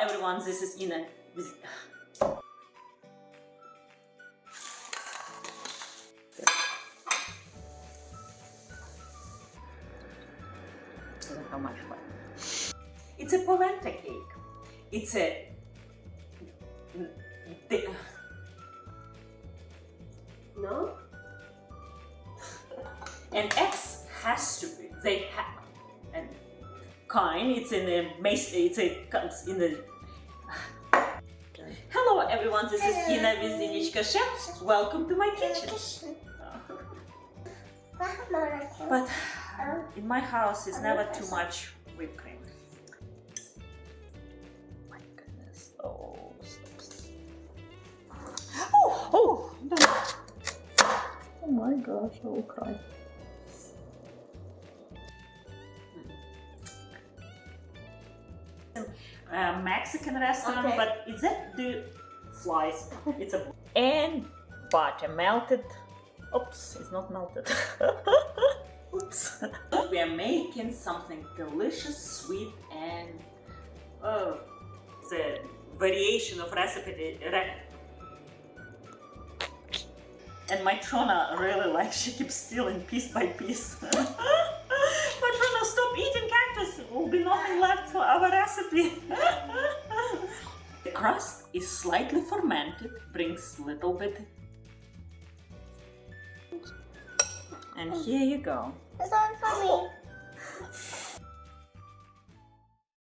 everyone, this is Ina. How much fun. It's a polenta cake. It's a No? and X has to be. They have and kind. It's in a mace. Comes in the. Hello everyone. This is Ina with Innichka Chef. Welcome to my kitchen. But in my house is never too much whipped cream. My goodness. Oh, oh, oh my gosh, I will cry. Mexican restaurant, Okay. but is that the slice? It's a and butter melted. Oops, it's not melted. Oops. We are making something delicious, sweet, and the variation of recipe. And my Trona really likes, she keeps stealing piece by piece. Matrona, stop eating cactus! There will be nothing left for our recipe. The crust is slightly fermented, brings a little bit. And here you go. It's not for me.